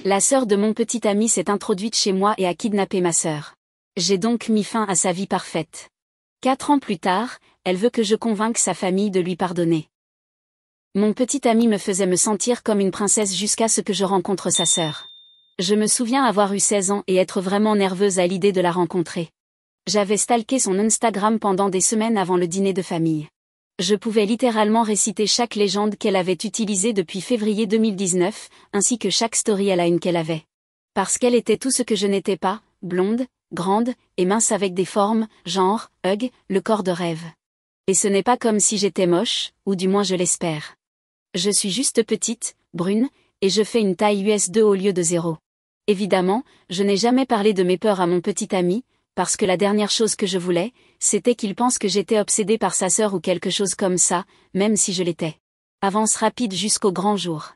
La sœur de mon petit ami s'est introduite chez moi et a kidnappé ma sœur. J'ai donc mis fin à sa vie parfaite. 4 ans plus tard, elle veut que je convainque sa famille de lui pardonner. Mon petit ami me faisait me sentir comme une princesse jusqu'à ce que je rencontre sa sœur. Je me souviens avoir eu 16 ans et être vraiment nerveuse à l'idée de la rencontrer. J'avais stalké son Instagram pendant des semaines avant le dîner de famille. Je pouvais littéralement réciter chaque légende qu'elle avait utilisée depuis février 2019, ainsi que chaque story à la une qu'elle avait. Parce qu'elle était tout ce que je n'étais pas, blonde, grande, et mince avec des formes, genre, hug, le corps de rêve. Et ce n'est pas comme si j'étais moche, ou du moins je l'espère. Je suis juste petite, brune, et je fais une taille US2 au lieu de 0. Évidemment, je n'ai jamais parlé de mes peurs à mon petit ami, parce que la dernière chose que je voulais, c'était qu'il pense que j'étais obsédée par sa sœur ou quelque chose comme ça, même si je l'étais. Avance rapide jusqu'au grand jour.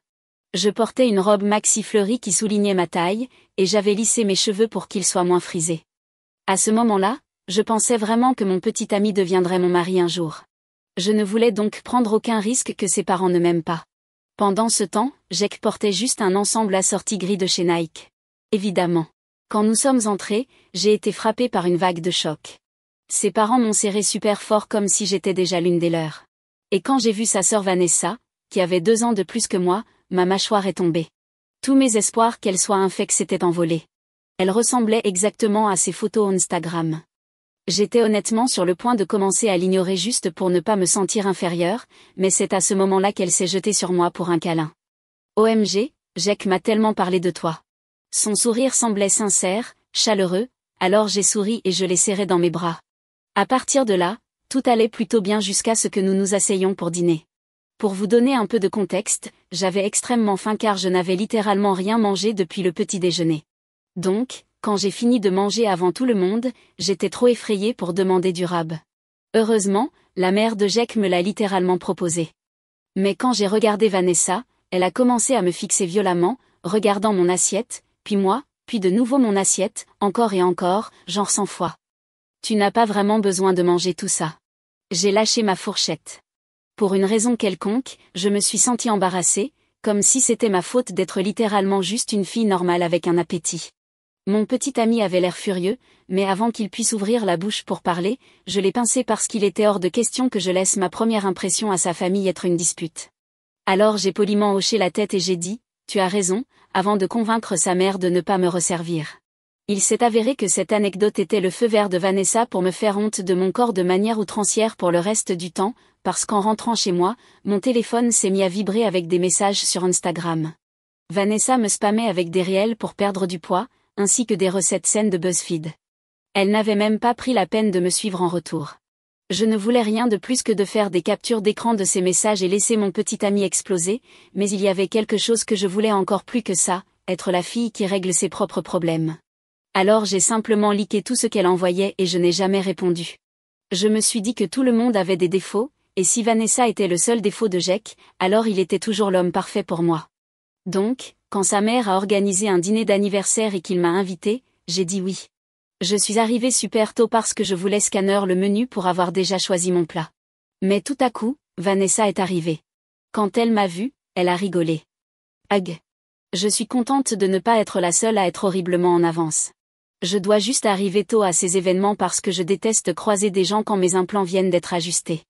Je portais une robe maxi fleurie qui soulignait ma taille, et j'avais lissé mes cheveux pour qu'ils soient moins frisés. À ce moment-là, je pensais vraiment que mon petit ami deviendrait mon mari un jour. Je ne voulais donc prendre aucun risque que ses parents ne m'aiment pas. Pendant ce temps, Jack portait juste un ensemble assorti gris de chez Nike. Évidemment. Quand nous sommes entrés, j'ai été frappée par une vague de choc. Ses parents m'ont serré super fort comme si j'étais déjà l'une des leurs. Et quand j'ai vu sa sœur Vanessa, qui avait 2 ans de plus que moi, ma mâchoire est tombée. Tous mes espoirs qu'elle soit infecte s'étaient envolés. Elle ressemblait exactement à ses photos Instagram. J'étais honnêtement sur le point de commencer à l'ignorer juste pour ne pas me sentir inférieure, mais c'est à ce moment-là qu'elle s'est jetée sur moi pour un câlin. OMG, Jack m'a tellement parlé de toi. Son sourire semblait sincère, chaleureux, alors j'ai souri et je l'ai serré dans mes bras. À partir de là, tout allait plutôt bien jusqu'à ce que nous nous asseyions pour dîner. Pour vous donner un peu de contexte, j'avais extrêmement faim car je n'avais littéralement rien mangé depuis le petit déjeuner. Donc, quand j'ai fini de manger avant tout le monde, j'étais trop effrayée pour demander du rab. Heureusement, la mère de Jack me l'a littéralement proposé. Mais quand j'ai regardé Vanessa, elle a commencé à me fixer violemment, regardant mon assiette, puis moi, puis de nouveau mon assiette, encore et encore, genre 100 fois. Tu n'as pas vraiment besoin de manger tout ça. J'ai lâché ma fourchette. Pour une raison quelconque, je me suis sentie embarrassée, comme si c'était ma faute d'être littéralement juste une fille normale avec un appétit. Mon petit ami avait l'air furieux, mais avant qu'il puisse ouvrir la bouche pour parler, je l'ai pincé parce qu'il était hors de question que je laisse ma première impression à sa famille être une dispute. Alors j'ai poliment hoché la tête et j'ai dit, tu as raison, avant de convaincre sa mère de ne pas me resservir. Il s'est avéré que cette anecdote était le feu vert de Vanessa pour me faire honte de mon corps de manière outrancière pour le reste du temps, parce qu'en rentrant chez moi, mon téléphone s'est mis à vibrer avec des messages sur Instagram. Vanessa me spammait avec des réels pour perdre du poids, ainsi que des recettes saines de BuzzFeed. Elle n'avait même pas pris la peine de me suivre en retour. Je ne voulais rien de plus que de faire des captures d'écran de ces messages et laisser mon petit ami exploser, mais il y avait quelque chose que je voulais encore plus que ça, être la fille qui règle ses propres problèmes. Alors j'ai simplement liké tout ce qu'elle envoyait et je n'ai jamais répondu. Je me suis dit que tout le monde avait des défauts, et si Vanessa était le seul défaut de Jack, alors il était toujours l'homme parfait pour moi. Donc, quand sa mère a organisé un dîner d'anniversaire et qu'il m'a invité, j'ai dit oui. Je suis arrivée super tôt parce que je voulais scanner le menu pour avoir déjà choisi mon plat. Mais tout à coup, Vanessa est arrivée. Quand elle m'a vue, elle a rigolé. Hug. Je suis contente de ne pas être la seule à être horriblement en avance. Je dois juste arriver tôt à ces événements parce que je déteste croiser des gens quand mes implants viennent d'être ajustés.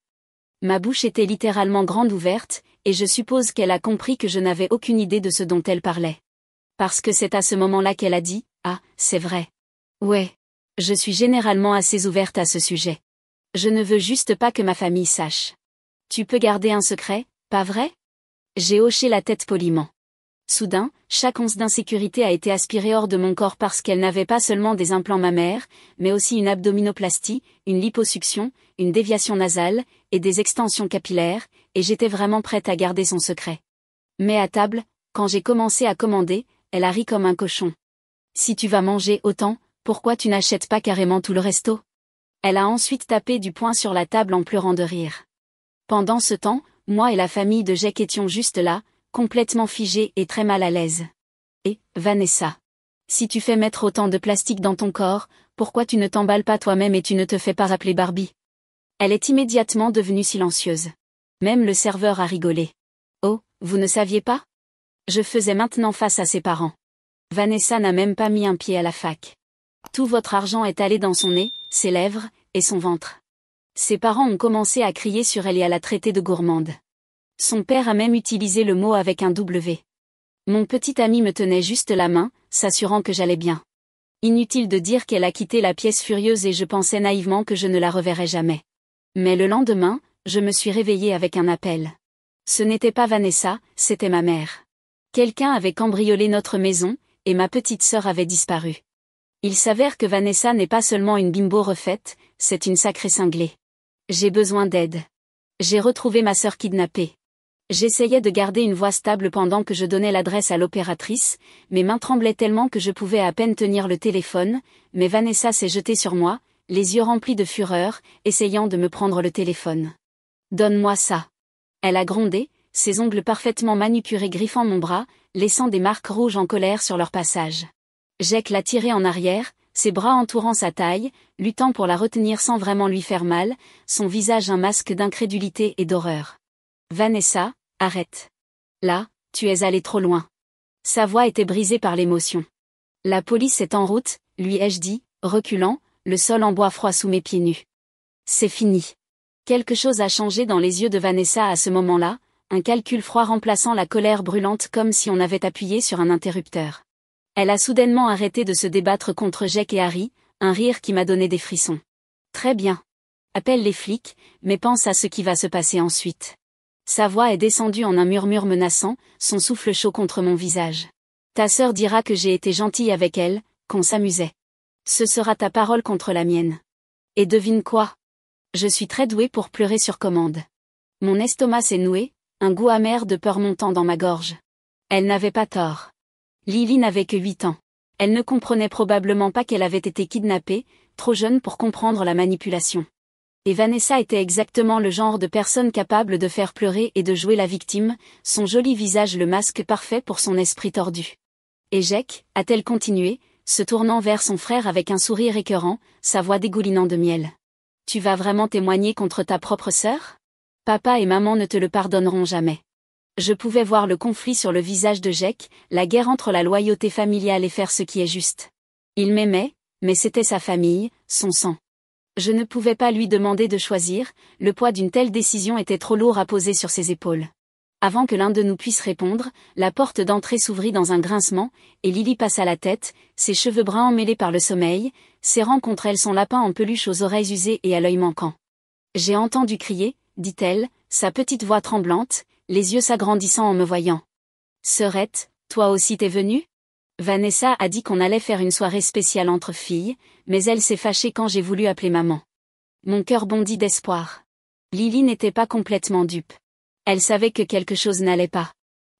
Ma bouche était littéralement grande ouverte, et je suppose qu'elle a compris que je n'avais aucune idée de ce dont elle parlait. Parce que c'est à ce moment-là qu'elle a dit, « Ah, c'est vrai. Ouais. Je suis généralement assez ouverte à ce sujet. Je ne veux juste pas que ma famille sache. Tu peux garder un secret, pas vrai ?» J'ai hoché la tête poliment. Soudain, chaque once d'insécurité a été aspirée hors de mon corps parce qu'elle n'avait pas seulement des implants mammaires, mais aussi une abdominoplastie, une liposuction, une déviation nasale, et des extensions capillaires, et j'étais vraiment prête à garder son secret. Mais à table, quand j'ai commencé à commander, elle a ri comme un cochon. « Si tu vas manger autant, pourquoi tu n'achètes pas carrément tout le resto ?» Elle a ensuite tapé du poing sur la table en pleurant de rire. Pendant ce temps, moi et la famille de Jack étions juste là, complètement figés et très mal à l'aise. Et, Vanessa, si tu fais mettre autant de plastique dans ton corps, pourquoi tu ne t'emballes pas toi-même et tu ne te fais pas rappeler Barbie? Elle est immédiatement devenue silencieuse. Même le serveur a rigolé. Oh, vous ne saviez pas? Je faisais maintenant face à ses parents. Vanessa n'a même pas mis un pied à la fac. Tout votre argent est allé dans son nez, ses lèvres, et son ventre. Ses parents ont commencé à crier sur elle et à la traiter de gourmande. Son père a même utilisé le mot avec un W. Mon petit ami me tenait juste la main, s'assurant que j'allais bien. Inutile de dire qu'elle a quitté la pièce furieuse et je pensais naïvement que je ne la reverrais jamais. Mais le lendemain, je me suis réveillée avec un appel. Ce n'était pas Vanessa, c'était ma mère. Quelqu'un avait cambriolé notre maison, et ma petite sœur avait disparu. Il s'avère que Vanessa n'est pas seulement une bimbo refaite, c'est une sacrée cinglée. J'ai besoin d'aide. J'ai retrouvé ma sœur kidnappée. J'essayais de garder une voix stable pendant que je donnais l'adresse à l'opératrice, mes mains tremblaient tellement que je pouvais à peine tenir le téléphone, mais Vanessa s'est jetée sur moi, les yeux remplis de fureur, essayant de me prendre le téléphone. « Donne-moi ça !» Elle a grondé, ses ongles parfaitement manucurés griffant mon bras, laissant des marques rouges en colère sur leur passage. Jack l'a tirée en arrière, ses bras entourant sa taille, luttant pour la retenir sans vraiment lui faire mal, son visage un masque d'incrédulité et d'horreur. « Vanessa, arrête. Là, tu es allée trop loin. » Sa voix était brisée par l'émotion. « La police est en route, lui ai-je dit, reculant, le sol en bois froid sous mes pieds nus. C'est fini. » Quelque chose a changé dans les yeux de Vanessa à ce moment-là, un calcul froid remplaçant la colère brûlante comme si on avait appuyé sur un interrupteur. Elle a soudainement arrêté de se débattre contre Jack et Harry, un rire qui m'a donné des frissons. Très bien. Appelle les flics, mais pense à ce qui va se passer ensuite. Sa voix est descendue en un murmure menaçant, son souffle chaud contre mon visage. Ta sœur dira que j'ai été gentille avec elle, qu'on s'amusait. Ce sera ta parole contre la mienne. Et devine quoi? Je suis très douée pour pleurer sur commande. Mon estomac s'est noué, un goût amer de peur montant dans ma gorge. Elle n'avait pas tort. Lily n'avait que 8 ans. Elle ne comprenait probablement pas qu'elle avait été kidnappée, trop jeune pour comprendre la manipulation. Et Vanessa était exactement le genre de personne capable de faire pleurer et de jouer la victime, son joli visage le masque parfait pour son esprit tordu. Et Jack, a-t-elle continué, se tournant vers son frère avec un sourire écœurant, sa voix dégoulinant de miel. Tu vas vraiment témoigner contre ta propre sœur? Papa et maman ne te le pardonneront jamais. Je pouvais voir le conflit sur le visage de Jack, la guerre entre la loyauté familiale et faire ce qui est juste. Il m'aimait, mais c'était sa famille, son sang. Je ne pouvais pas lui demander de choisir, le poids d'une telle décision était trop lourd à poser sur ses épaules. Avant que l'un de nous puisse répondre, la porte d'entrée s'ouvrit dans un grincement, et Lily passa la tête, ses cheveux bruns emmêlés par le sommeil, serrant contre elle son lapin en peluche aux oreilles usées et à l'œil manquant. J'ai entendu crier, dit-elle, sa petite voix tremblante, les yeux s'agrandissant en me voyant. Sœurette, toi aussi t'es venue? Vanessa a dit qu'on allait faire une soirée spéciale entre filles, mais elle s'est fâchée quand j'ai voulu appeler maman. Mon cœur bondit d'espoir. Lily n'était pas complètement dupe. Elle savait que quelque chose n'allait pas.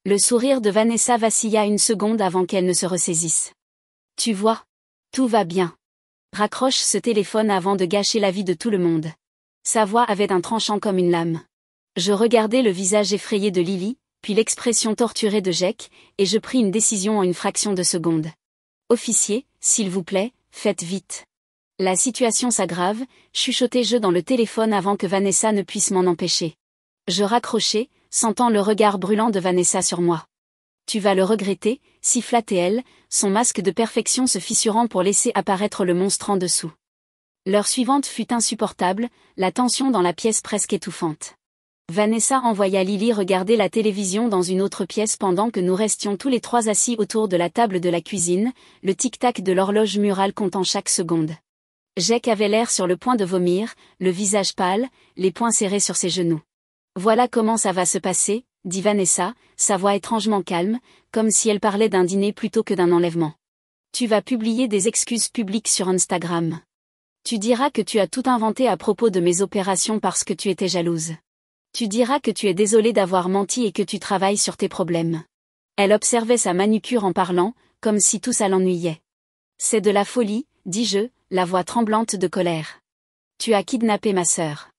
Le sourire de Vanessa vacilla une seconde avant qu'elle ne se ressaisisse. Tu vois, tout va bien. Raccroche ce téléphone avant de gâcher la vie de tout le monde. Sa voix avait un tranchant comme une lame. Je regardai le visage effrayé de Lily, puis l'expression torturée de Jack, et je pris une décision en une fraction de seconde. Officier, s'il vous plaît, faites vite. La situation s'aggrave, chuchotai-je dans le téléphone avant que Vanessa ne puisse m'en empêcher. Je raccrochai, sentant le regard brûlant de Vanessa sur moi. Tu vas le regretter, siffla-t-elle, son masque de perfection se fissurant pour laisser apparaître le monstre en dessous. L'heure suivante fut insupportable, la tension dans la pièce presque étouffante. Vanessa envoya Lily regarder la télévision dans une autre pièce pendant que nous restions tous les trois assis autour de la table de la cuisine, le tic-tac de l'horloge murale comptant chaque seconde. Jack avait l'air sur le point de vomir, le visage pâle, les poings serrés sur ses genoux. Voilà comment ça va se passer, dit Vanessa, sa voix étrangement calme, comme si elle parlait d'un dîner plutôt que d'un enlèvement. Tu vas publier des excuses publiques sur Instagram. Tu diras que tu as tout inventé à propos de mes opérations parce que tu étais jalouse. Tu diras que tu es désolée d'avoir menti et que tu travailles sur tes problèmes. Elle observait sa manucure en parlant, comme si tout ça l'ennuyait. C'est de la folie, dis-je, la voix tremblante de colère. Tu as kidnappé ma sœur.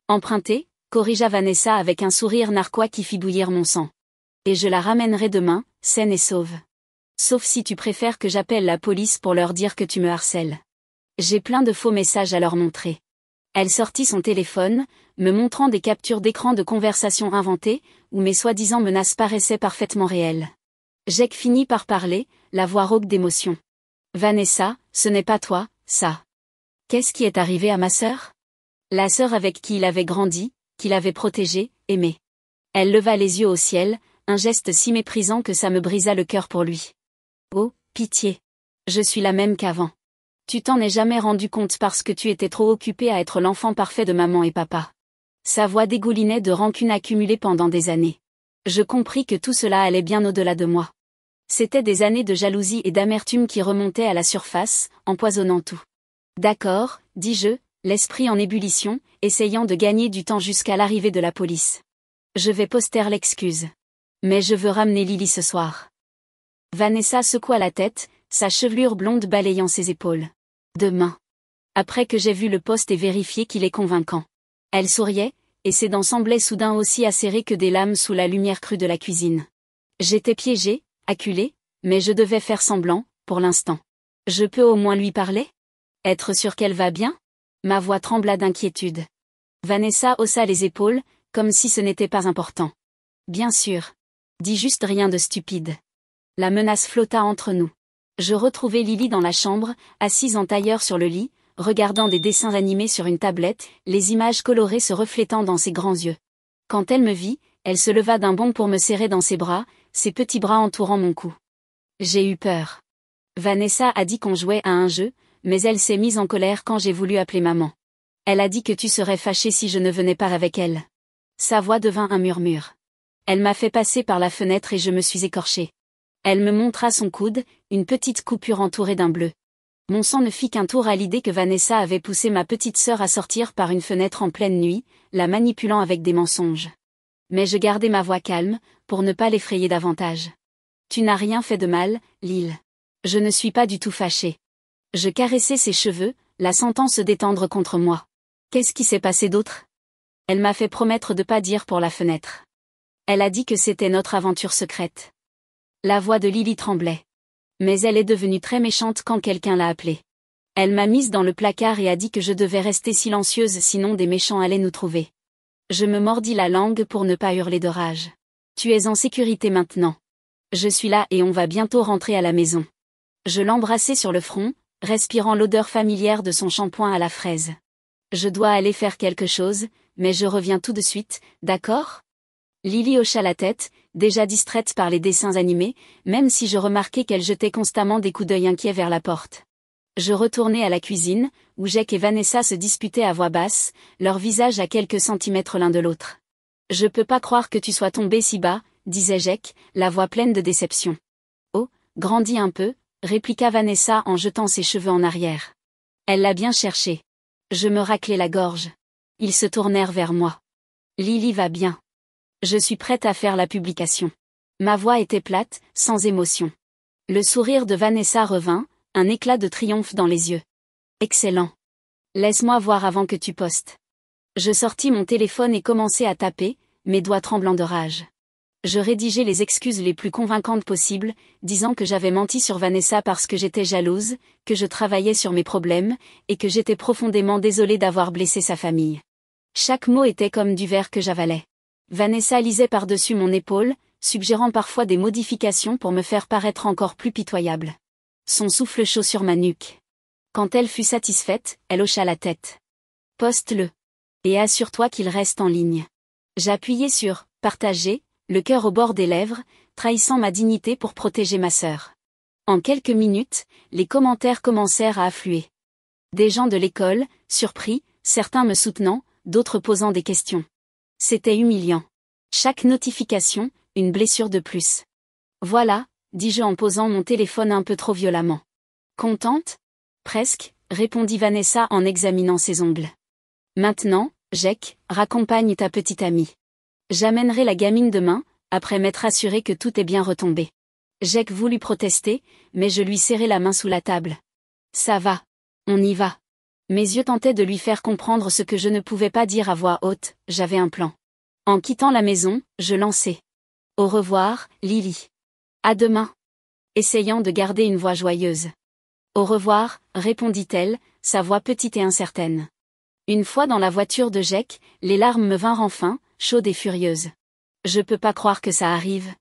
Emprunté, corrigea Vanessa avec un sourire narquois qui fit bouillir mon sang. Et je la ramènerai demain, saine et sauve. Sauf si tu préfères que j'appelle la police pour leur dire que tu me harcèles. J'ai plein de faux messages à leur montrer. Elle sortit son téléphone, me montrant des captures d'écran de conversations inventées, où mes soi-disant menaces paraissaient parfaitement réelles. Jake finit par parler, la voix rauque d'émotion. Vanessa, ce n'est pas toi, ça. Qu'est-ce qui est arrivé à ma sœur? La sœur avec qui il avait grandi, qu'il avait protégée, aimée. Elle leva les yeux au ciel, un geste si méprisant que ça me brisa le cœur pour lui. Oh, pitié. Je suis la même qu'avant. Tu t'en es jamais rendu compte parce que tu étais trop occupé à être l'enfant parfait de maman et papa. Sa voix dégoulinait de rancune accumulée pendant des années. Je compris que tout cela allait bien au-delà de moi. C'étaient des années de jalousie et d'amertume qui remontaient à la surface, empoisonnant tout. D'accord, dis-je, l'esprit en ébullition, essayant de gagner du temps jusqu'à l'arrivée de la police. Je vais poster l'excuse. Mais je veux ramener Lily ce soir. Vanessa secoua la tête, sa chevelure blonde balayant ses épaules. Demain. Après que j'ai vu le poste et vérifié qu'il est convaincant. Elle souriait, et ses dents semblaient soudain aussi acérées que des lames sous la lumière crue de la cuisine. J'étais piégée, acculée, mais je devais faire semblant, pour l'instant. Je peux au moins lui parler? Être sûre qu'elle va bien? Ma voix trembla d'inquiétude. Vanessa haussa les épaules, comme si ce n'était pas important. Bien sûr. Dis juste rien de stupide. La menace flotta entre nous. Je retrouvai Lily dans la chambre, assise en tailleur sur le lit, regardant des dessins animés sur une tablette, les images colorées se reflétant dans ses grands yeux. Quand elle me vit, elle se leva d'un bond pour me serrer dans ses bras, ses petits bras entourant mon cou. J'ai eu peur. Vanessa a dit qu'on jouait à un jeu, mais elle s'est mise en colère quand j'ai voulu appeler maman. Elle a dit que tu serais fâchée si je ne venais pas avec elle. Sa voix devint un murmure. Elle m'a fait passer par la fenêtre et je me suis écorchée. Elle me montra son coude, une petite coupure entourée d'un bleu. Mon sang ne fit qu'un tour à l'idée que Vanessa avait poussé ma petite sœur à sortir par une fenêtre en pleine nuit, la manipulant avec des mensonges. Mais je gardai ma voix calme, pour ne pas l'effrayer davantage. Tu n'as rien fait de mal, Lyle. Je ne suis pas du tout fâchée. Je caressai ses cheveux, la sentant se détendre contre moi. Qu'est-ce qui s'est passé d'autre? Elle m'a fait promettre de pas dire pour la fenêtre. Elle a dit que c'était notre aventure secrète. La voix de Lily tremblait. Mais elle est devenue très méchante quand quelqu'un l'a appelée. Elle m'a mise dans le placard et a dit que je devais rester silencieuse sinon des méchants allaient nous trouver. Je me mordis la langue pour ne pas hurler de rage. Tu es en sécurité maintenant. Je suis là et on va bientôt rentrer à la maison. Je l'embrassai sur le front, respirant l'odeur familière de son shampoing à la fraise. Je dois aller faire quelque chose, mais je reviens tout de suite, d'accord? Lily hocha la tête, déjà distraite par les dessins animés, même si je remarquai qu'elle jetait constamment des coups d'œil inquiets vers la porte. Je retournai à la cuisine, où Jake et Vanessa se disputaient à voix basse, leurs visages à quelques centimètres l'un de l'autre. Je peux pas croire que tu sois tombé si bas, disait Jake, la voix pleine de déception. Oh, grandis un peu, répliqua Vanessa en jetant ses cheveux en arrière. Elle l'a bien cherché. Je me raclai la gorge. Ils se tournèrent vers moi. Lily va bien. Je suis prête à faire la publication. Ma voix était plate, sans émotion. Le sourire de Vanessa revint, un éclat de triomphe dans les yeux. Excellent. Laisse-moi voir avant que tu postes. Je sortis mon téléphone et commençai à taper, mes doigts tremblants de rage. Je rédigeai les excuses les plus convaincantes possibles, disant que j'avais menti sur Vanessa parce que j'étais jalouse, que je travaillais sur mes problèmes, et que j'étais profondément désolée d'avoir blessé sa famille. Chaque mot était comme du verre que j'avalais. Vanessa lisait par-dessus mon épaule, suggérant parfois des modifications pour me faire paraître encore plus pitoyable. Son souffle chaud sur ma nuque. Quand elle fut satisfaite, elle hocha la tête. Poste-le. Et assure-toi qu'il reste en ligne. J'appuyai sur « Partager », le cœur au bord des lèvres, trahissant ma dignité pour protéger ma sœur. En quelques minutes, les commentaires commencèrent à affluer. Des gens de l'école, surpris, certains me soutenant, d'autres posant des questions. C'était humiliant. Chaque notification, une blessure de plus. Voilà, dis-je en posant mon téléphone un peu trop violemment. Contente? Presque, répondit Vanessa en examinant ses ongles. Maintenant, Jake, raccompagne ta petite amie. J'amènerai la gamine demain, après m'être assuré que tout est bien retombé. Jake voulut protester, mais je lui serrai la main sous la table. Ça va. On y va. Mes yeux tentaient de lui faire comprendre ce que je ne pouvais pas dire à voix haute, j'avais un plan. En quittant la maison, je lançai. Au revoir, Lily. À demain. Essayant de garder une voix joyeuse. Au revoir, répondit-elle, sa voix petite et incertaine. Une fois dans la voiture de Jake, les larmes me vinrent enfin, chaudes et furieuses. Je peux pas croire que ça arrive.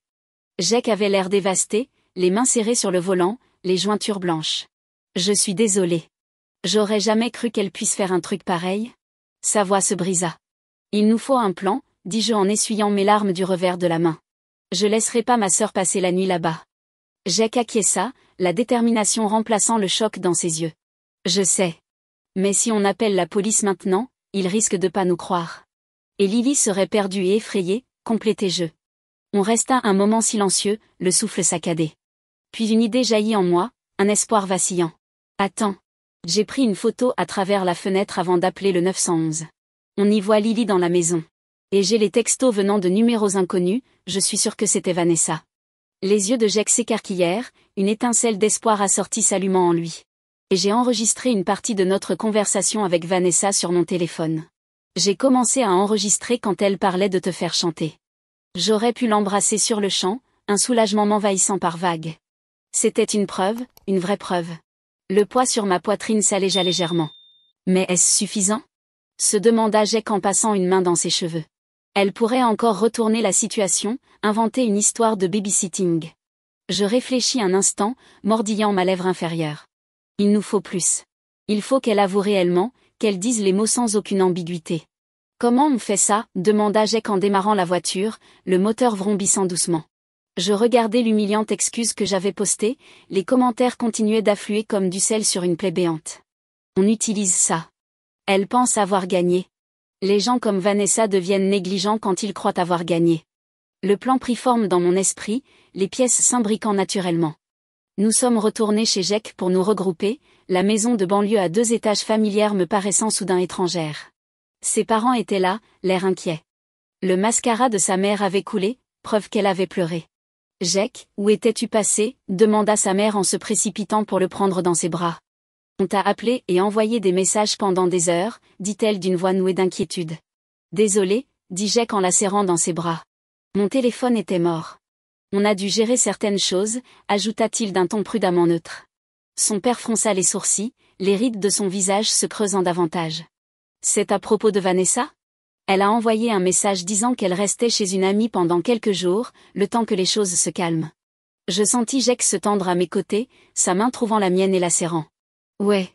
Jake avait l'air dévasté, les mains serrées sur le volant, les jointures blanches. Je suis désolée. J'aurais jamais cru qu'elle puisse faire un truc pareil. Sa voix se brisa. Il nous faut un plan, dis-je en essuyant mes larmes du revers de la main. Je laisserai pas ma sœur passer la nuit là-bas. Jake acquiesça, la détermination remplaçant le choc dans ses yeux. Je sais. Mais si on appelle la police maintenant, ils risquent de pas nous croire. Et Lily serait perdue et effrayée, complétai-je. On resta un moment silencieux, le souffle saccadé. Puis une idée jaillit en moi, un espoir vacillant. Attends. J'ai pris une photo à travers la fenêtre avant d'appeler le 911. On y voit Lily dans la maison. Et j'ai les textos venant de numéros inconnus, je suis sûre que c'était Vanessa. Les yeux de Jake s'écarquillèrent, une étincelle d'espoir assortie s'allumant en lui. Et j'ai enregistré une partie de notre conversation avec Vanessa sur mon téléphone. J'ai commencé à enregistrer quand elle parlait de te faire chanter. J'aurais pu l'embrasser sur le champ, un soulagement m'envahissant par vagues. C'était une preuve, une vraie preuve. Le poids sur ma poitrine s'allégea légèrement. Mais est-ce suffisant ? Se demanda Jake en passant une main dans ses cheveux. Elle pourrait encore retourner la situation, inventer une histoire de babysitting. Je réfléchis un instant, mordillant ma lèvre inférieure. Il nous faut plus. Il faut qu'elle avoue réellement, qu'elle dise les mots sans aucune ambiguïté. Comment on fait ça ? Demanda Jake en démarrant la voiture, le moteur vrombissant doucement. Je regardais l'humiliante excuse que j'avais postée, les commentaires continuaient d'affluer comme du sel sur une plaie béante. On utilise ça. Elle pense avoir gagné. Les gens comme Vanessa deviennent négligents quand ils croient avoir gagné. Le plan prit forme dans mon esprit, les pièces s'imbriquant naturellement. Nous sommes retournés chez Jake pour nous regrouper, la maison de banlieue à 2 étages familière me paraissant soudain étrangère. Ses parents étaient là, l'air inquiet. Le mascara de sa mère avait coulé, preuve qu'elle avait pleuré. « Jake, où étais-tu passé ?» demanda sa mère en se précipitant pour le prendre dans ses bras. « On t'a appelé et envoyé des messages pendant des heures, » dit-elle d'une voix nouée d'inquiétude. « Désolé, » dit Jake en la serrant dans ses bras. « Mon téléphone était mort. On a dû gérer certaines choses, » ajouta-t-il d'un ton prudemment neutre. Son père fronça les sourcils, les rides de son visage se creusant davantage. « C'est à propos de Vanessa ? Elle a envoyé un message disant qu'elle restait chez une amie pendant quelques jours, le temps que les choses se calment. » Je sentis Jake se tendre à mes côtés, sa main trouvant la mienne et la serrant. « Ouais.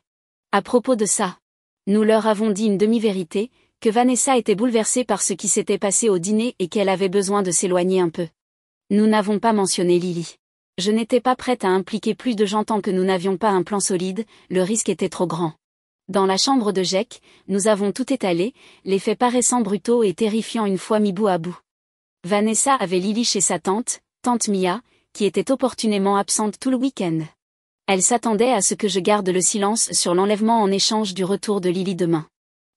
À propos de ça. Nous leur avons dit une demi-vérité, que Vanessa était bouleversée par ce qui s'était passé au dîner et qu'elle avait besoin de s'éloigner un peu. Nous n'avons pas mentionné Lily. Je n'étais pas prête à impliquer plus de gens tant que nous n'avions pas un plan solide, le risque était trop grand. Dans la chambre de Jake, nous avons tout étalé, les faits paraissant brutaux et terrifiants une fois mis bout à bout. Vanessa avait Lily chez sa tante Mia, qui était opportunément absente tout le week-end. Elle s'attendait à ce que je garde le silence sur l'enlèvement en échange du retour de Lily demain.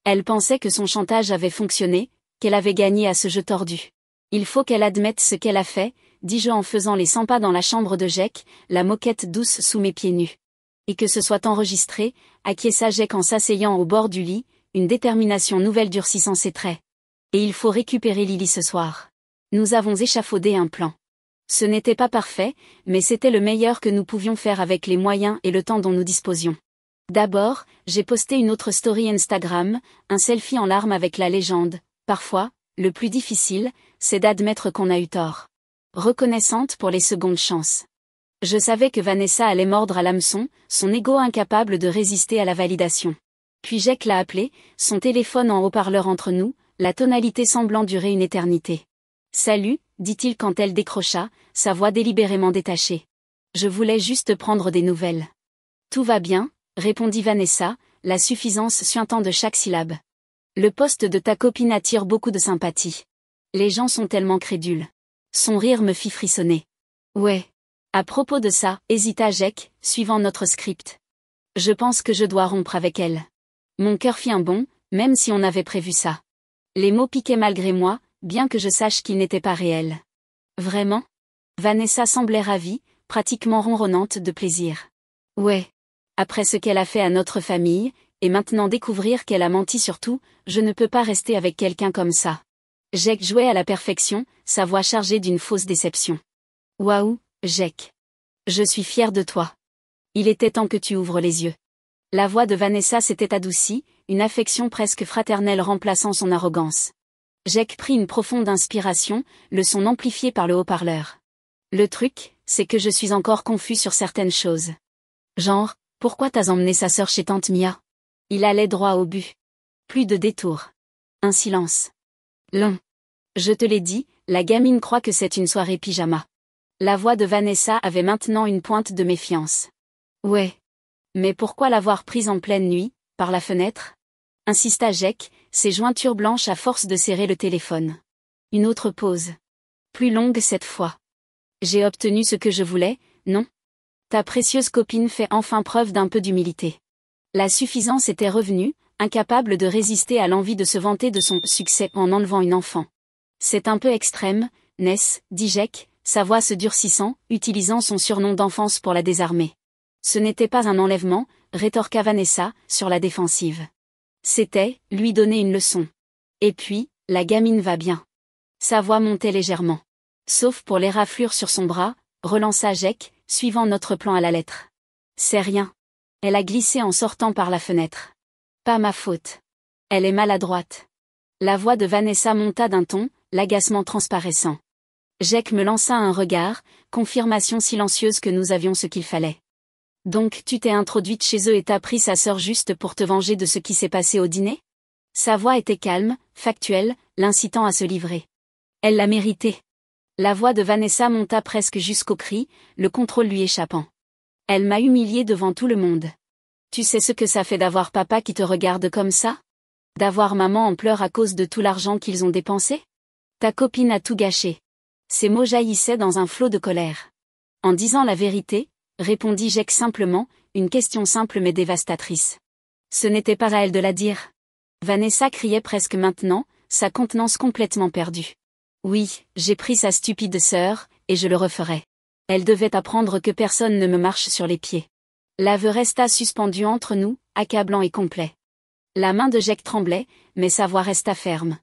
Elle pensait que son chantage avait fonctionné, qu'elle avait gagné à ce jeu tordu. Il faut qu'elle admette ce qu'elle a fait, dis-je en faisant les 100 pas dans la chambre de Jake, la moquette douce sous mes pieds nus. Et que ce soit enregistré, acquiesça Jake en s'asseyant au bord du lit, une détermination nouvelle durcissant ses traits. Et il faut récupérer Lily ce soir. Nous avons échafaudé un plan. Ce n'était pas parfait, mais c'était le meilleur que nous pouvions faire avec les moyens et le temps dont nous disposions. D'abord, j'ai posté une autre story Instagram, un selfie en larmes avec la légende. Parfois, le plus difficile, c'est d'admettre qu'on a eu tort. Reconnaissante pour les secondes chances. Je savais que Vanessa allait mordre à l'hameçon, son ego incapable de résister à la validation. Puis Jake l'a appelé, son téléphone en haut-parleur entre nous, la tonalité semblant durer une éternité. « Salut », dit-il quand elle décrocha, sa voix délibérément détachée. « Je voulais juste prendre des nouvelles. »« Tout va bien », répondit Vanessa, la suffisance suintant de chaque syllabe. « Le poste de ta copine attire beaucoup de sympathie. Les gens sont tellement crédules. » Son rire me fit frissonner. « Ouais. À propos de ça, » hésita Jake, suivant notre script. « Je pense que je dois rompre avec elle. » Mon cœur fit un bond, même si on avait prévu ça. Les mots piquaient malgré moi, bien que je sache qu'ils n'étaient pas réels. « Vraiment ?» Vanessa semblait ravie, pratiquement ronronnante de plaisir. « Ouais. Après ce qu'elle a fait à notre famille, et maintenant découvrir qu'elle a menti sur tout, je ne peux pas rester avec quelqu'un comme ça. » Jake jouait à la perfection, sa voix chargée d'une fausse déception. « Waouh, Jake. Je suis fière de toi. Il était temps que tu ouvres les yeux. » La voix de Vanessa s'était adoucie, une affection presque fraternelle remplaçant son arrogance. Jake prit une profonde inspiration, le son amplifié par le haut-parleur. Le truc, c'est que je suis encore confus sur certaines choses. Genre, pourquoi t'as emmené sa sœur chez tante Mia? Il allait droit au but. Plus de détours. Un silence. Long. Je te l'ai dit, la gamine croit que c'est une soirée pyjama. La voix de Vanessa avait maintenant une pointe de méfiance. Ouais. Mais pourquoi l'avoir prise en pleine nuit, par la fenêtre? Insista Jake, ses jointures blanches à force de serrer le téléphone. Une autre pause. Plus longue cette fois. J'ai obtenu ce que je voulais, non? Ta précieuse copine fait enfin preuve d'un peu d'humilité. La suffisance était revenue, incapable de résister à l'envie de se vanter de son succès en enlevant une enfant. C'est un peu extrême, n'est-ce, dit Jake, sa voix se durcissant, utilisant son surnom d'enfance pour la désarmer. Ce n'était pas un enlèvement, rétorqua Vanessa, sur la défensive. C'était, lui donner une leçon. Et puis, la gamine va bien. Sa voix montait légèrement. Sauf pour les raflures sur son bras, relança Jake, suivant notre plan à la lettre. C'est rien. Elle a glissé en sortant par la fenêtre. Pas ma faute. Elle est maladroite. La voix de Vanessa monta d'un ton, l'agacement transparaissant. Jake me lança un regard, confirmation silencieuse que nous avions ce qu'il fallait. Donc tu t'es introduite chez eux et t'as pris sa sœur juste pour te venger de ce qui s'est passé au dîner? Sa voix était calme, factuelle, l'incitant à se livrer. Elle l'a mérité. La voix de Vanessa monta presque jusqu'au cri, le contrôle lui échappant. Elle m'a humiliée devant tout le monde. Tu sais ce que ça fait d'avoir papa qui te regarde comme ça? D'avoir maman en pleurs à cause de tout l'argent qu'ils ont dépensé? Ta copine a tout gâché. Ces mots jaillissaient dans un flot de colère. En disant la vérité, répondit Jake simplement, une question simple mais dévastatrice. Ce n'était pas à elle de la dire. Vanessa criait presque maintenant, sa contenance complètement perdue. Oui, j'ai pris sa stupide sœur, et je le referai. Elle devait apprendre que personne ne me marche sur les pieds. L'aveu resta suspendu entre nous, accablant et complet. La main de Jake tremblait, mais sa voix resta ferme.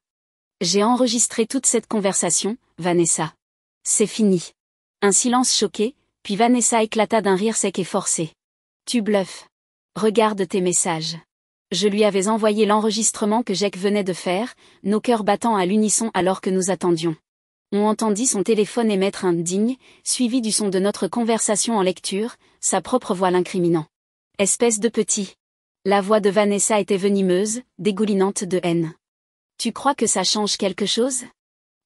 J'ai enregistré toute cette conversation, Vanessa. C'est fini. Un silence choqué, puis Vanessa éclata d'un rire sec et forcé. Tu bluffes. Regarde tes messages. Je lui avais envoyé l'enregistrement que Jake venait de faire, nos cœurs battant à l'unisson alors que nous attendions. On entendit son téléphone émettre un digne, suivi du son de notre conversation en lecture, sa propre voix l'incriminant. Espèce de petit. La voix de Vanessa était venimeuse, dégoulinante de haine. Tu crois que ça change quelque chose?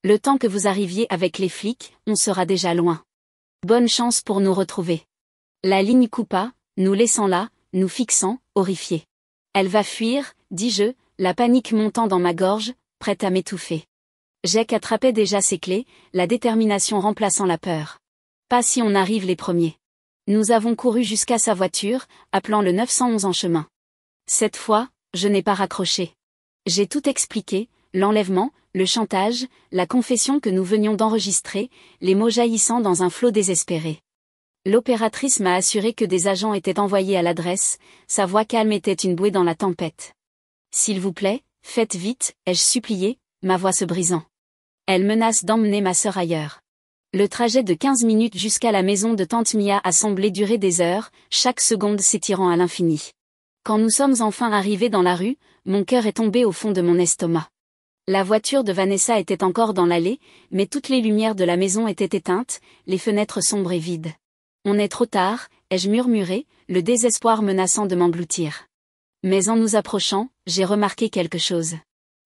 Le temps que vous arriviez avec les flics, on sera déjà loin. Bonne chance pour nous retrouver. La ligne coupa, nous laissant là, nous fixant, horrifiés. Elle va fuir, dis-je, la panique montant dans ma gorge, prête à m'étouffer. Jake attrapait déjà ses clés, la détermination remplaçant la peur. Pas si on arrive les premiers. Nous avons couru jusqu'à sa voiture, appelant le 911 en chemin. Cette fois, je n'ai pas raccroché. J'ai tout expliqué, l'enlèvement, le chantage, la confession que nous venions d'enregistrer, les mots jaillissant dans un flot désespéré. L'opératrice m'a assuré que des agents étaient envoyés à l'adresse, sa voix calme était une bouée dans la tempête. S'il vous plaît, faites vite, ai-je supplié, ma voix se brisant. Elle menace d'emmener ma sœur ailleurs. Le trajet de 15 minutes jusqu'à la maison de tante Mia a semblé durer des heures, chaque seconde s'étirant à l'infini. Quand nous sommes enfin arrivés dans la rue, mon cœur est tombé au fond de mon estomac. La voiture de Vanessa était encore dans l'allée, mais toutes les lumières de la maison étaient éteintes, les fenêtres sombres et vides. On est trop tard, ai-je murmuré, le désespoir menaçant de m'engloutir. Mais en nous approchant, j'ai remarqué quelque chose.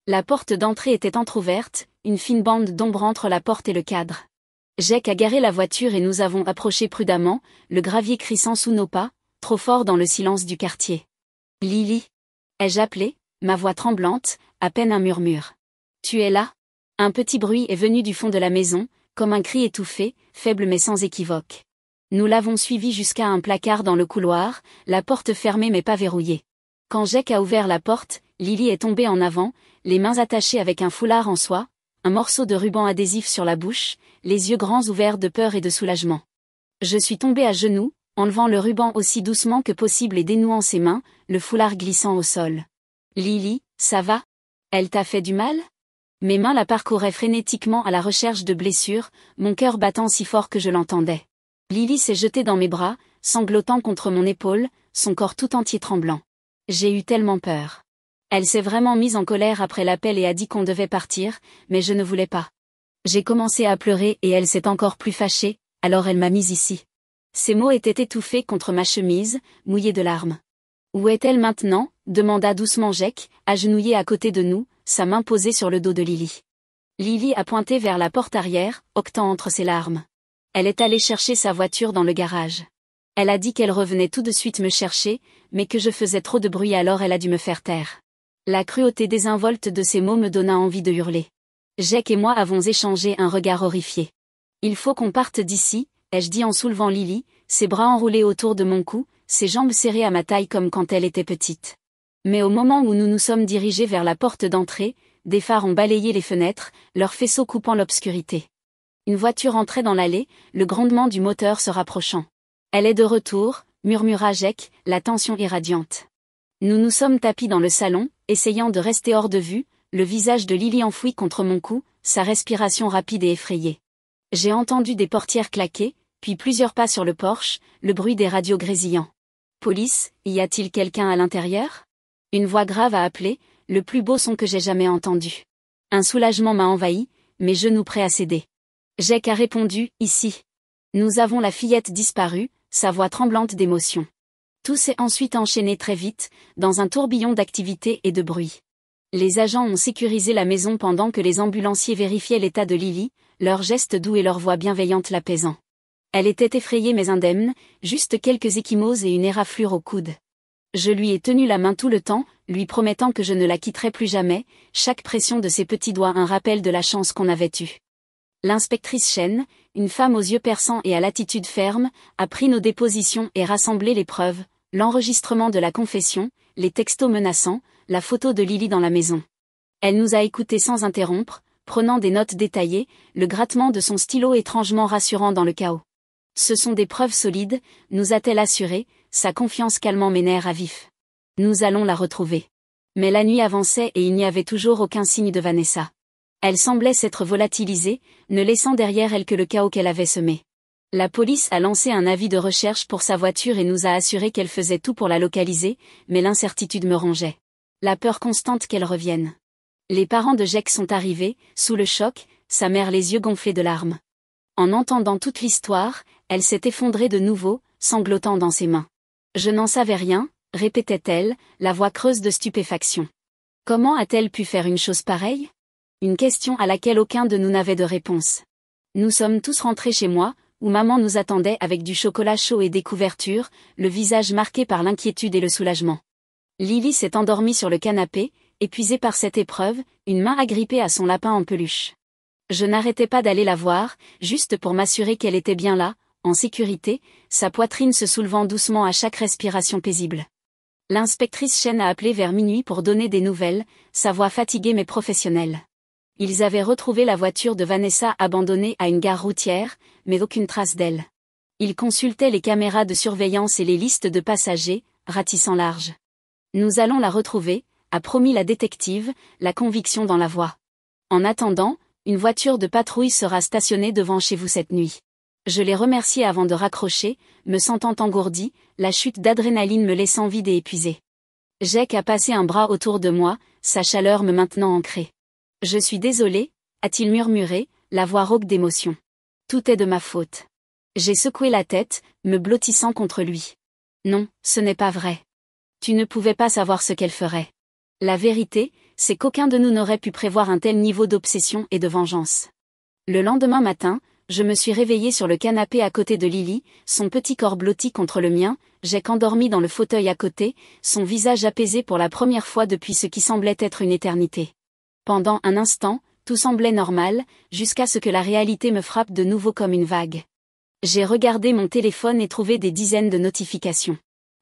La porte d'entrée était entr'ouverte, une fine bande d'ombre entre la porte et le cadre. Jake a garé la voiture et nous avons approché prudemment, le gravier crissant sous nos pas, trop fort dans le silence du quartier. Lily. Ai-je appelé, ma voix tremblante, à peine un murmure. Tu es là? Un petit bruit est venu du fond de la maison, comme un cri étouffé, faible mais sans équivoque. Nous l'avons suivi jusqu'à un placard dans le couloir, la porte fermée mais pas verrouillée. Quand Jake a ouvert la porte, Lily est tombée en avant, les mains attachées avec un foulard en soie, un morceau de ruban adhésif sur la bouche, les yeux grands ouverts de peur et de soulagement. Je suis tombée à genoux, enlevant le ruban aussi doucement que possible et dénouant ses mains, le foulard glissant au sol. Lily, ça va? Elle t'a fait du mal? Mes mains la parcouraient frénétiquement à la recherche de blessures, mon cœur battant si fort que je l'entendais. Lily s'est jetée dans mes bras, sanglotant contre mon épaule, son corps tout entier tremblant. J'ai eu tellement peur. Elle s'est vraiment mise en colère après l'appel et a dit qu'on devait partir, mais je ne voulais pas. J'ai commencé à pleurer et elle s'est encore plus fâchée, Alors elle m'a mise ici. Ces mots étaient étouffés contre ma chemise, mouillée de larmes. Où est-elle maintenant? Demanda doucement Jake, agenouillé à côté de nous, sa main posée sur le dos de Lily. Lily a pointé vers la porte arrière, octant entre ses larmes. Elle est allée chercher sa voiture dans le garage. Elle a dit qu'elle revenait tout de suite me chercher, mais que je faisais trop de bruit alors elle a dû me faire taire. La cruauté désinvolte de ces mots me donna envie de hurler. Jake et moi avons échangé un regard horrifié. Il faut qu'on parte d'ici, ai-je dit en soulevant Lily, ses bras enroulés autour de mon cou, ses jambes serrées à ma taille comme quand elle était petite. Mais au moment où nous nous sommes dirigés vers la porte d'entrée, des phares ont balayé les fenêtres, leurs faisceaux coupant l'obscurité. Une voiture entrait dans l'allée, le grondement du moteur se rapprochant. Elle est de retour, murmura Jake, la tension irradiante. Nous nous sommes tapis dans le salon, essayant de rester hors de vue, le visage de Lily enfoui contre mon cou, sa respiration rapide et effrayée. J'ai entendu des portières claquer, puis plusieurs pas sur le porche, le bruit des radios grésillant. Police, y a-t-il quelqu'un à l'intérieur? Une voix grave a appelé, le plus beau son que j'ai jamais entendu. Un soulagement m'a envahi, mes genoux prêts à céder. Jake a répondu, ici. Nous avons la fillette disparue, sa voix tremblante d'émotion. Tout s'est ensuite enchaîné très vite, dans un tourbillon d'activité et de bruit. Les agents ont sécurisé la maison pendant que les ambulanciers vérifiaient l'état de Lily, leurs gestes doux et leur voix bienveillante l'apaisant. Elle était effrayée mais indemne, juste quelques ecchymoses et une éraflure au coude. Je lui ai tenu la main tout le temps, lui promettant que je ne la quitterais plus jamais, chaque pression de ses petits doigts un rappel de la chance qu'on avait eue. L'inspectrice Chen, une femme aux yeux perçants et à l'attitude ferme, a pris nos dépositions et rassemblé les preuves, l'enregistrement de la confession, les textos menaçants, la photo de Lily dans la maison. Elle nous a écoutés sans interrompre, prenant des notes détaillées, le grattement de son stylo étrangement rassurant dans le chaos. Ce sont des preuves solides, nous a-t-elle assuré, sa confiance calmant mes nerfs à vif. Nous allons la retrouver. Mais la nuit avançait et il n'y avait toujours aucun signe de Vanessa. Elle semblait s'être volatilisée, ne laissant derrière elle que le chaos qu'elle avait semé. La police a lancé un avis de recherche pour sa voiture et nous a assuré qu'elle faisait tout pour la localiser, mais l'incertitude me rongeait. La peur constante qu'elle revienne. Les parents de Jake sont arrivés, sous le choc, sa mère les yeux gonflés de larmes. En entendant toute l'histoire, elle s'est effondrée de nouveau, sanglotant dans ses mains. Je n'en savais rien, répétait-elle, la voix creuse de stupéfaction. Comment a-t-elle pu faire une chose pareille? Une question à laquelle aucun de nous n'avait de réponse. Nous sommes tous rentrés chez moi, où maman nous attendait avec du chocolat chaud et des couvertures, le visage marqué par l'inquiétude et le soulagement. Lily s'est endormie sur le canapé, épuisée par cette épreuve, une main agrippée à son lapin en peluche. Je n'arrêtais pas d'aller la voir, juste pour m'assurer qu'elle était bien là, en sécurité, sa poitrine se soulevant doucement à chaque respiration paisible. L'inspectrice Chen a appelé vers minuit pour donner des nouvelles, sa voix fatiguée mais professionnelle. Ils avaient retrouvé la voiture de Vanessa abandonnée à une gare routière, mais aucune trace d'elle. Ils consultaient les caméras de surveillance et les listes de passagers, ratissant large. Nous allons la retrouver, a promis la détective, la conviction dans la voix. En attendant, une voiture de patrouille sera stationnée devant chez vous cette nuit. Je l'ai remercié avant de raccrocher, me sentant engourdi, la chute d'adrénaline me laissant vide et épuisé. Jake a passé un bras autour de moi, sa chaleur me maintenant ancrée. Je suis désolé, a-t-il murmuré, la voix rauque d'émotion. Tout est de ma faute. J'ai secoué la tête, me blottissant contre lui. Non, ce n'est pas vrai. Tu ne pouvais pas savoir ce qu'elle ferait. La vérité, c'est qu'aucun de nous n'aurait pu prévoir un tel niveau d'obsession et de vengeance. Le lendemain matin, je me suis réveillée sur le canapé à côté de Lily, son petit corps blotti contre le mien, Jake endormi dans le fauteuil à côté, son visage apaisé pour la première fois depuis ce qui semblait être une éternité. Pendant un instant, tout semblait normal, jusqu'à ce que la réalité me frappe de nouveau comme une vague. J'ai regardé mon téléphone et trouvé des dizaines de notifications.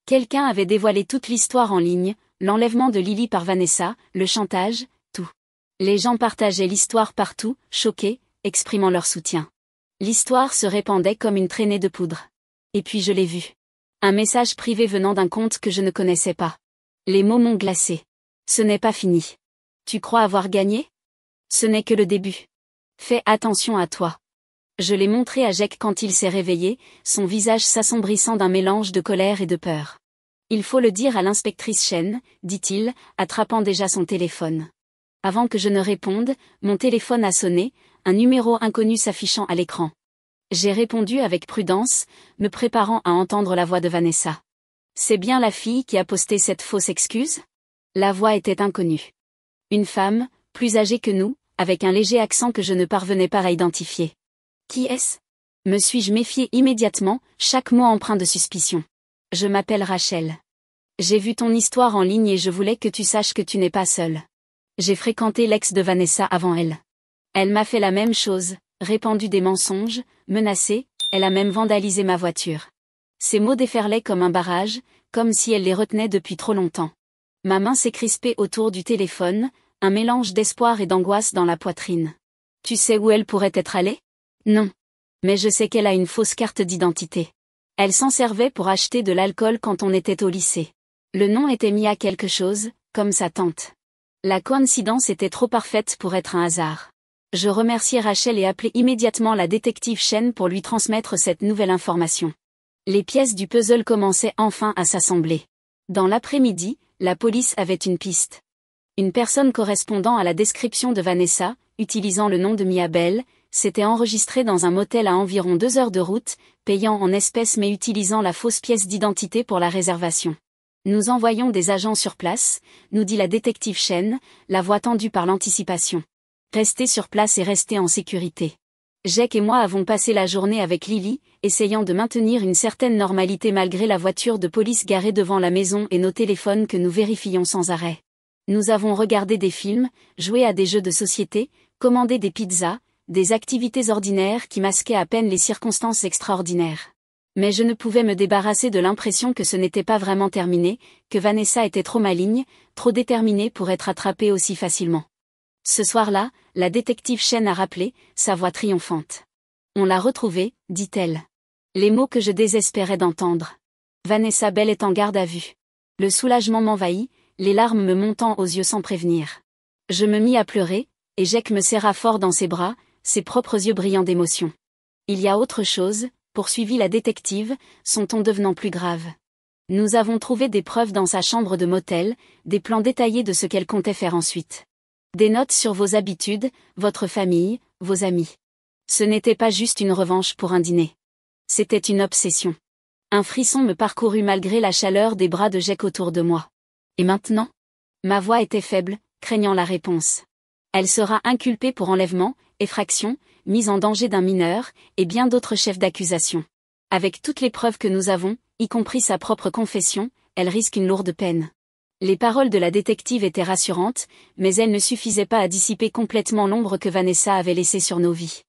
Quelqu'un avait dévoilé toute l'histoire en ligne, l'enlèvement de Lily par Vanessa, le chantage, tout. Les gens partageaient l'histoire partout, choqués, exprimant leur soutien. L'histoire se répandait comme une traînée de poudre. Et puis je l'ai vu. Un message privé venant d'un compte que je ne connaissais pas. Les mots m'ont glacé. Ce n'est pas fini. Tu crois avoir gagné? Ce n'est que le début. Fais attention à toi. Je l'ai montré à Jake quand il s'est réveillé, son visage s'assombrissant d'un mélange de colère et de peur. Il faut le dire à l'inspectrice Chen, dit-il, attrapant déjà son téléphone. Avant que je ne réponde, mon téléphone a sonné, un numéro inconnu s'affichant à l'écran. J'ai répondu avec prudence, me préparant à entendre la voix de Vanessa. C'est bien la fille qui a posté cette fausse excuse? La voix était inconnue. Une femme, plus âgée que nous, avec un léger accent que je ne parvenais pas à identifier. Qui est-ce? Me suis-je méfié immédiatement, chaque mot empreint de suspicion. Je m'appelle Rachel. J'ai vu ton histoire en ligne et je voulais que tu saches que tu n'es pas seule. J'ai fréquenté l'ex de Vanessa avant elle. Elle m'a fait la même chose, répandu des mensonges, menacé, elle a même vandalisé ma voiture. Ces mots déferlaient comme un barrage, comme si elle les retenait depuis trop longtemps. Ma main s'est crispée autour du téléphone, un mélange d'espoir et d'angoisse dans la poitrine. Tu sais où elle pourrait être allée? Non. Mais je sais qu'elle a une fausse carte d'identité. Elle s'en servait pour acheter de l'alcool quand on était au lycée. Le nom était mis à quelque chose, comme sa tante. La coïncidence était trop parfaite pour être un hasard. Je remerciai Rachel et appelai immédiatement la détective Chen pour lui transmettre cette nouvelle information. Les pièces du puzzle commençaient enfin à s'assembler. Dans l'après-midi, la police avait une piste. Une personne correspondant à la description de Vanessa, utilisant le nom de Mia Bell, s'était enregistrée dans un motel à environ 2 heures de route, payant en espèces mais utilisant la fausse pièce d'identité pour la réservation. Nous envoyons des agents sur place, nous dit la détective Chen, la voix tendue par l'anticipation. Restez sur place et restez en sécurité. Jake et moi avons passé la journée avec Lily, essayant de maintenir une certaine normalité malgré la voiture de police garée devant la maison et nos téléphones que nous vérifions sans arrêt. Nous avons regardé des films, joué à des jeux de société, commandé des pizzas, des activités ordinaires qui masquaient à peine les circonstances extraordinaires. Mais je ne pouvais me débarrasser de l'impression que ce n'était pas vraiment terminé, que Vanessa était trop maligne, trop déterminée pour être attrapée aussi facilement. Ce soir-là, la détective Chen a rappelé, sa voix triomphante. On l'a retrouvée, dit-elle. Les mots que je désespérais d'entendre. Vanessa Bell est en garde à vue. Le soulagement m'envahit, les larmes me montant aux yeux sans prévenir. Je me mis à pleurer, et Jake me serra fort dans ses bras, ses propres yeux brillants d'émotion. Il y a autre chose, poursuivit la détective, son ton devenant plus grave. Nous avons trouvé des preuves dans sa chambre de motel, des plans détaillés de ce qu'elle comptait faire ensuite. Des notes sur vos habitudes, votre famille, vos amis. Ce n'était pas juste une revanche pour un dîner. C'était une obsession. Un frisson me parcourut malgré la chaleur des bras de Jake autour de moi. Et maintenant? Ma voix était faible, craignant la réponse. Elle sera inculpée pour enlèvement, effraction, mise en danger d'un mineur, et bien d'autres chefs d'accusation. Avec toutes les preuves que nous avons, y compris sa propre confession, elle risque une lourde peine. Les paroles de la détective étaient rassurantes, mais elles ne suffisaient pas à dissiper complètement l'ombre que Vanessa avait laissée sur nos vies.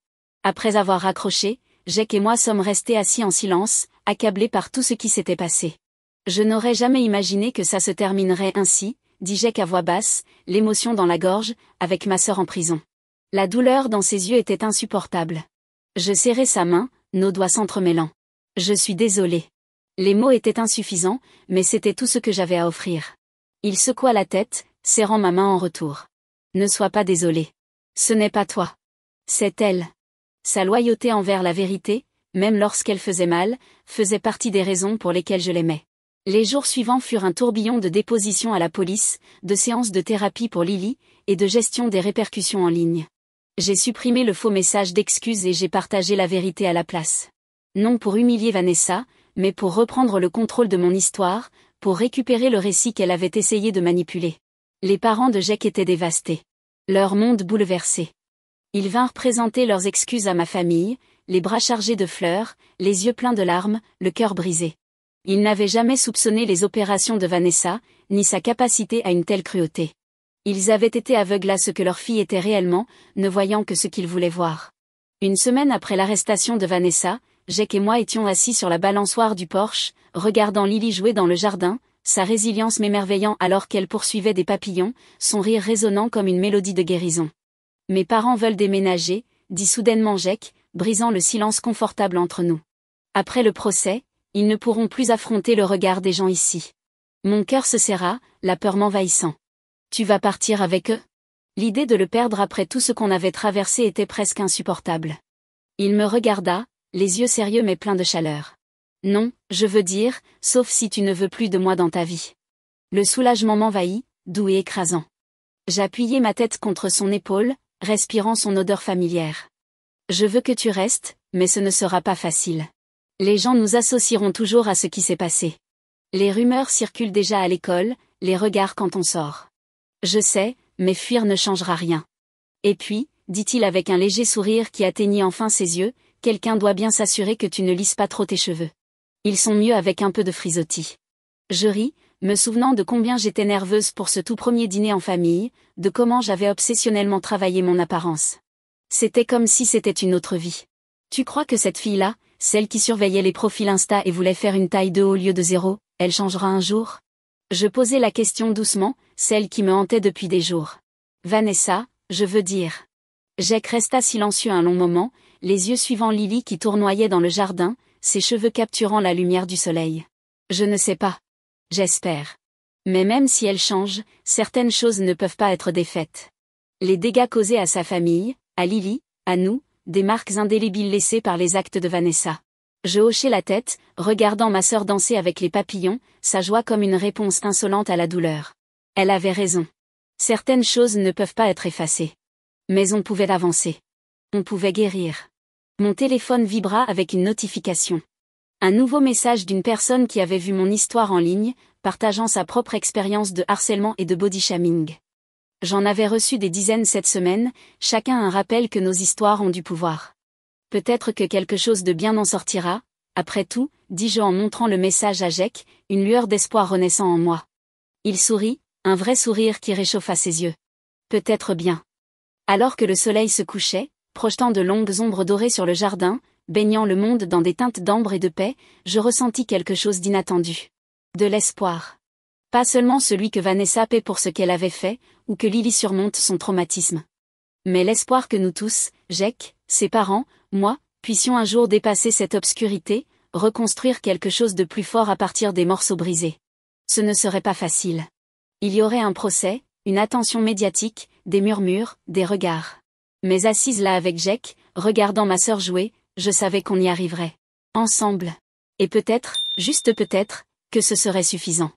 Après avoir raccroché, Jake et moi sommes restés assis en silence, accablés par tout ce qui s'était passé. Je n'aurais jamais imaginé que ça se terminerait ainsi, dit Jake à voix basse, l'émotion dans la gorge, avec ma sœur en prison. La douleur dans ses yeux était insupportable. Je serrai sa main, nos doigts s'entremêlant. Je suis désolée. Les mots étaient insuffisants, mais c'était tout ce que j'avais à offrir. Il secoua la tête, serrant ma main en retour. Ne sois pas désolé. Ce n'est pas toi. C'est elle. Sa loyauté envers la vérité, même lorsqu'elle faisait mal, faisait partie des raisons pour lesquelles je l'aimais. Les jours suivants furent un tourbillon de dépositions à la police, de séances de thérapie pour Lily, et de gestion des répercussions en ligne. J'ai supprimé le faux message d'excuses et j'ai partagé la vérité à la place. Non pour humilier Vanessa, mais pour reprendre le contrôle de mon histoire, pour récupérer le récit qu'elle avait essayé de manipuler. Les parents de Jake étaient dévastés. Leur monde bouleversé. Ils vinrent présenter leurs excuses à ma famille, les bras chargés de fleurs, les yeux pleins de larmes, le cœur brisé. Ils n'avaient jamais soupçonné les opérations de Vanessa, ni sa capacité à une telle cruauté. Ils avaient été aveugles à ce que leur fille était réellement, ne voyant que ce qu'ils voulaient voir. Une semaine après l'arrestation de Vanessa, Jake et moi étions assis sur la balançoire du porche, regardant Lily jouer dans le jardin, sa résilience m'émerveillant alors qu'elle poursuivait des papillons, son rire résonnant comme une mélodie de guérison. Mes parents veulent déménager, dit soudainement Jake, brisant le silence confortable entre nous. Après le procès, ils ne pourront plus affronter le regard des gens ici. Mon cœur se serra, la peur m'envahissant. Tu vas partir avec eux? L'idée de le perdre après tout ce qu'on avait traversé était presque insupportable. Il me regarda, les yeux sérieux mais pleins de chaleur. Non, je veux dire, sauf si tu ne veux plus de moi dans ta vie. Le soulagement m'envahit, doux et écrasant. J'appuyai ma tête contre son épaule, respirant son odeur familière. Je veux que tu restes, mais ce ne sera pas facile. Les gens nous associeront toujours à ce qui s'est passé. Les rumeurs circulent déjà à l'école, les regards quand on sort. Je sais, mais fuir ne changera rien. Et puis, dit-il avec un léger sourire qui atteignit enfin ses yeux, quelqu'un doit bien s'assurer que tu ne lisses pas trop tes cheveux. Ils sont mieux avec un peu de frisottis. Je ris, me souvenant de combien j'étais nerveuse pour ce tout premier dîner en famille, de comment j'avais obsessionnellement travaillé mon apparence. C'était comme si c'était une autre vie. Tu crois que cette fille-là, celle qui surveillait les profils Insta et voulait faire une taille 2 au lieu de 0, elle changera un jour? Je posais la question doucement, celle qui me hantait depuis des jours. Vanessa, je veux dire. Jack resta silencieux un long moment, les yeux suivant Lily qui tournoyait dans le jardin, ses cheveux capturant la lumière du soleil. Je ne sais pas. J'espère. Mais même si elle change, certaines choses ne peuvent pas être défaites. Les dégâts causés à sa famille, à Lily, à nous, des marques indélébiles laissées par les actes de Vanessa. Je hochai la tête, regardant ma sœur danser avec les papillons, sa joie comme une réponse insolente à la douleur. Elle avait raison. Certaines choses ne peuvent pas être effacées. Mais on pouvait avancer. On pouvait guérir. Mon téléphone vibra avec une notification. Un nouveau message d'une personne qui avait vu mon histoire en ligne, partageant sa propre expérience de harcèlement et de body shaming. J'en avais reçu des dizaines cette semaine, chacun un rappel que nos histoires ont du pouvoir. Peut-être que quelque chose de bien en sortira, après tout, dis-je en montrant le message à Jack, une lueur d'espoir renaissant en moi. Il sourit, un vrai sourire qui réchauffa ses yeux. Peut-être bien. Alors que le soleil se couchait, projetant de longues ombres dorées sur le jardin, baignant le monde dans des teintes d'ambre et de paix, je ressentis quelque chose d'inattendu. De l'espoir. Pas seulement celui que Vanessa paie pour ce qu'elle avait fait, ou que Lily surmonte son traumatisme. Mais l'espoir que nous tous, Jack, ses parents, moi, puissions un jour dépasser cette obscurité, reconstruire quelque chose de plus fort à partir des morceaux brisés. Ce ne serait pas facile. Il y aurait un procès, une attention médiatique, des murmures, des regards. Mais assise là avec Jack, regardant ma sœur jouer, je savais qu'on y arriverait. Ensemble. Et peut-être, juste peut-être, que ce serait suffisant.